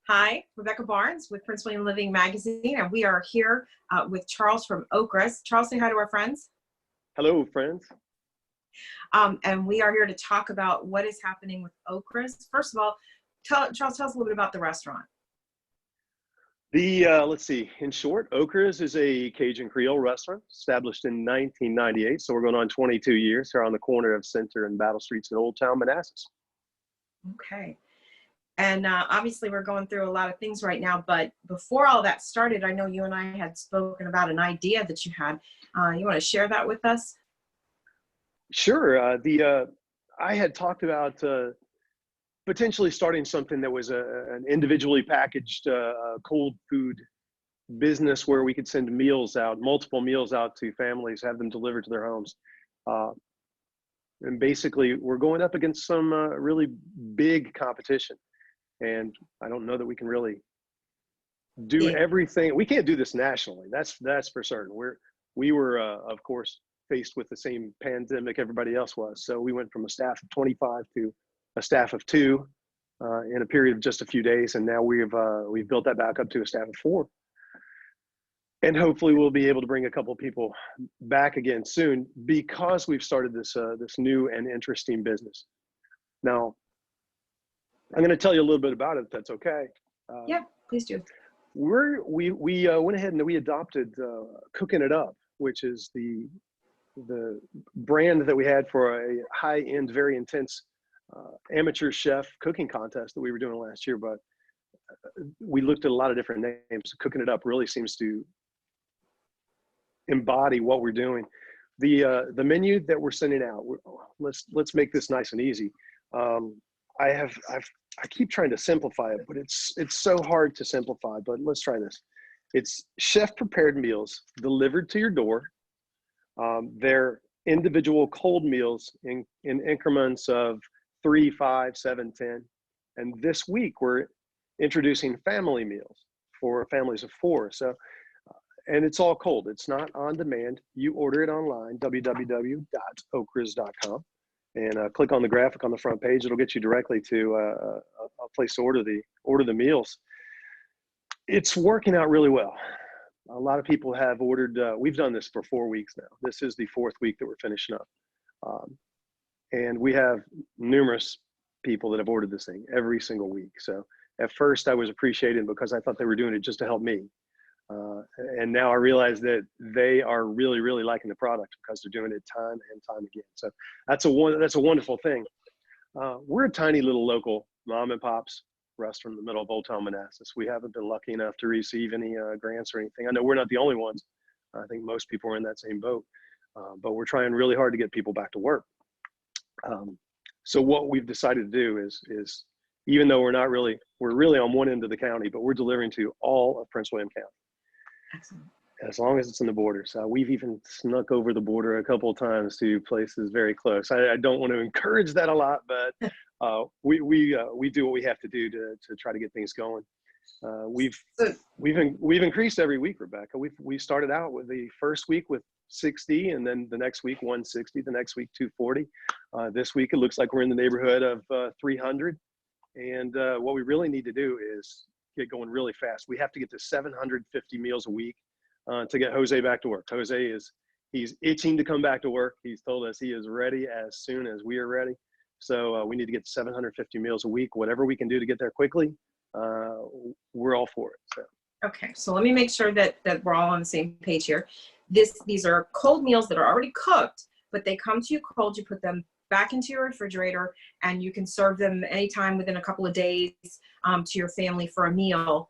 Hi, Rebecca Barnes with Prince William Living Magazine, and we are here with Charles from Okra. Charles, say hi to our friends. Hello, friends. And we are here to talk about what is happening with Okras. First of all, Charles, tell us a little bit about the restaurant. Let's see, in short, Okra's is a Cajun Creole restaurant established in 1998. So we're going on 22 years here on the corner of Center and Battle Streets in Old Town, Manassas. Okay. And obviously we're going through a lot of things right now, but before all that started, I know you and I had spoken about an idea that you had. You want to share that with us? Sure. I had talked about potentially starting something that was an individually packaged cold food business where we could send meals out, multiple meals out to families, have them delivered to their homes. And basically, we're going up against some really big competition. And I don't know that we can really do everything. We can't do this nationally. That's for certain. We were, of course, faced with the same pandemic everybody else was. So we went from a staff of 25 to a staff of 2 in a period of just a few days, and now we've built that back up to a staff of 4. And hopefully we'll be able to bring a couple of people back again soon because we've started this this new and interesting business. Now, I'm going to tell you a little bit about it, if that's okay. Yeah, please do. We went ahead and we adopted Cooking It Up, which is the brand that we had for a high-end, very intense amateur chef cooking contest that we were doing last year. But we looked at a lot of different names. Cooking It Up really seems to embody what we're doing. The menu that we're sending out, let's make this nice and easy. I keep trying to simplify it, but it's so hard to simplify, but let's try this. It's chef prepared meals delivered to your door. They're individual cold meals in increments of 3, 5, 7, 10. And this week we're introducing family meals for families of 4. So, and it's all cold. It's not on demand. You order it online, www.okras.com. And click on the graphic on the front page. It'll get you directly to a place to order the meals. It's working out really well. A lot of people have ordered. We've done this for 4 weeks now. This is the 4th week that we're finishing up, and we have numerous people that have ordered this thing every single week. So at first I was appreciating because I thought they were doing it just to help me. And now I realize that they are really, really liking the product because they're doing it time and time again. So that's a wonderful thing. We're a tiny little local mom and pop's restaurant in the middle of Old Town Manassas. We haven't been lucky enough to receive any grants or anything. I know we're not the only ones. I think most people are in that same boat. But we're trying really hard to get people back to work. So what we've decided to do is even though we're really on one end of the county, but we're delivering to all of Prince William County. Excellent. As long as it's in the borders. We've even snuck over the border a couple of times to places very close. I don't want to encourage that a lot, but we do what we have to do to try to get things going. We've increased every week, Rebecca. We started out with the first week with 60, and then the next week 160, the next week 240. This week it looks like we're in the neighborhood of 300. And what we really need to do is get going really fast. We have to get to 750 meals a week to get Jose back to work. Jose he's itching to come back to work. He's told us he is ready as soon as we are ready. So we need to get to 750 meals a week. Whatever we can do to get there quickly, we're all for it. So. Okay, so let me make sure that we're all on the same page here. These are cold meals that are already cooked, but they come to you cold. You put them back into your refrigerator, and you can serve them anytime within a couple of days to your family for a meal.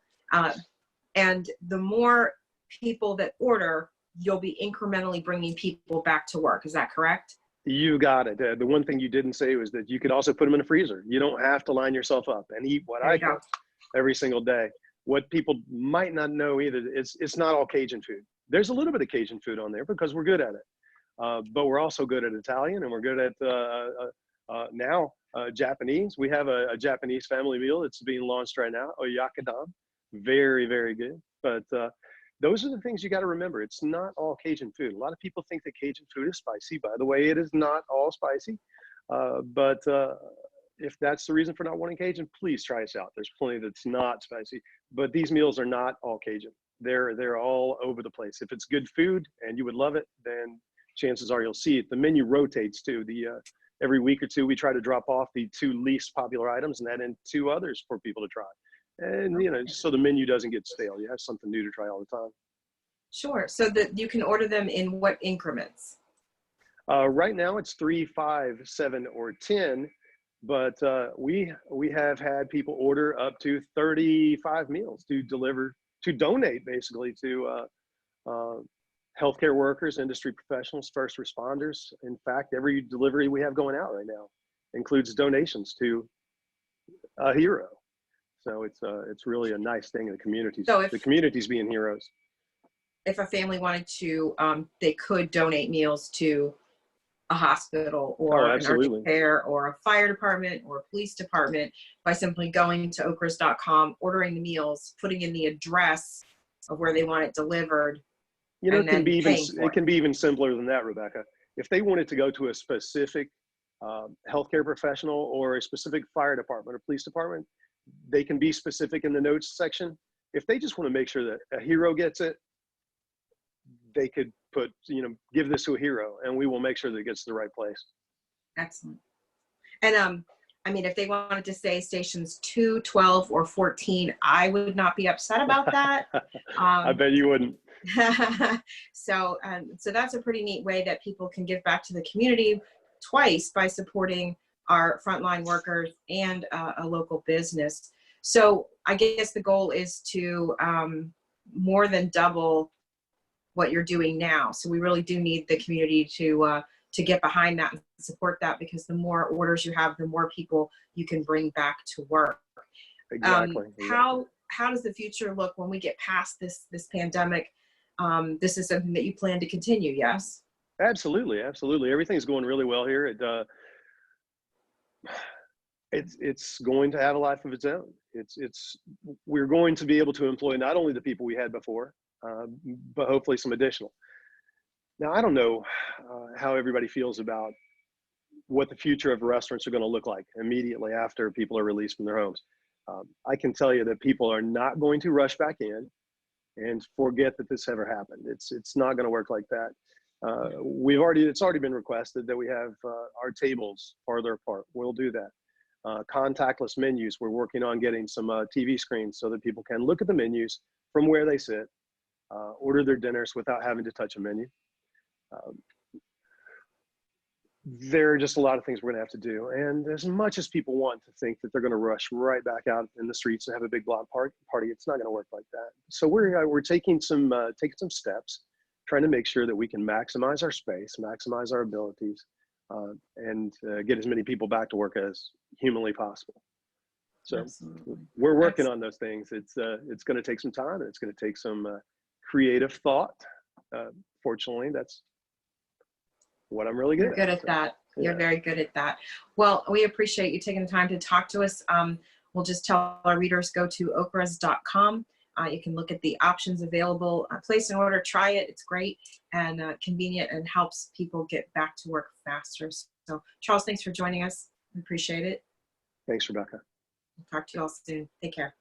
And the more people that order, you'll be incrementally bringing people back to work. Is that correct? You got it. The one thing you didn't say was that you could also put them in a freezer. You don't have to line yourself up and eat what I cook every single day. What people might not know either, it's not all Cajun food. There's a little bit of Cajun food on there because we're good at it. But we're also good at Italian, and we're good at now Japanese. We have a Japanese family meal that's being launched right now, oyakadon. Very, very good. But those are the things you got to remember. It's not all Cajun food. A lot of people think that Cajun food is spicy. By the way, it is not all spicy, but if that's the reason for not wanting Cajun, please try us out. There's plenty that's not spicy, but these meals are not all Cajun. They're all over the place. If it's good food and you would love it, then chances are you'll see it. The menu rotates too. Every week or two, we try to drop off the 2 least popular items and add in 2 others for people to try. And, you know, so the menu doesn't get stale. You have something new to try all the time. Sure. So that you can order them in what increments? Right now it's 3, 5, 7, or 10, but we have had people order up to 35 meals to donate basically to healthcare workers, industry professionals, first responders. In fact, every delivery we have going out right now includes donations to a hero. So it's really a nice thing in the communities. So the communities being heroes. If a family wanted to, they could donate meals to a hospital or an urgent care or a fire department or a police department by simply going to okras.com, ordering the meals, putting in the address of where they want it delivered. You know, it can be even simpler than that, Rebecca. If they wanted to go to a specific healthcare professional or a specific fire department or police department, they can be specific in the notes section. If they just want to make sure that a hero gets it, they could put, you know, give this to a hero, and we will make sure that it gets to the right place. Excellent. And I mean, if they wanted to say stations 2, 12, or 14, I would not be upset about that. I bet you wouldn't. So that's a pretty neat way that people can give back to the community twice by supporting our frontline workers and a local business. So I guess the goal is to more than double what you're doing now. So we really do need the community to get behind that and support that, because the more orders you have, the more people you can bring back to work. Exactly. How does the future look when we get past this pandemic? This is something that you plan to continue, yes? Absolutely, absolutely. Everything's going really well here. It's going to have a life of its own. We're going to be able to employ not only the people we had before, but hopefully some additional. Now, I don't know how everybody feels about what the future of restaurants are going to look like immediately after people are released from their homes. I can tell you that people are not going to rush back in and forget that this ever happened. It's not going to work like that. It's already been requested that we have our tables farther apart. We'll do that. Contactless menus. We're working on getting some TV screens so that people can look at the menus from where they sit, order their dinners without having to touch a menu. There are just a lot of things we're going to have to do. And as much as people want to think that they're going to rush right back out in the streets and have a big block party, it's not going to work like that. So we're taking some steps, trying to make sure that we can maximize our space, maximize our abilities, and get as many people back to work as humanly possible. So Absolutely. We're working on those things. It's going to take some time, and it's going to take some creative thought. Fortunately, that's what I'm really good at. You're good at that. You're very good at that. Well, we appreciate you taking the time to talk to us. We'll just tell our readers, go to okras.com. You can look at the options available, place an order, try it. It's great and convenient and helps people get back to work faster. So Charles, thanks for joining us. We appreciate it. Thanks, Rebecca. We'll talk to you all soon. Take care.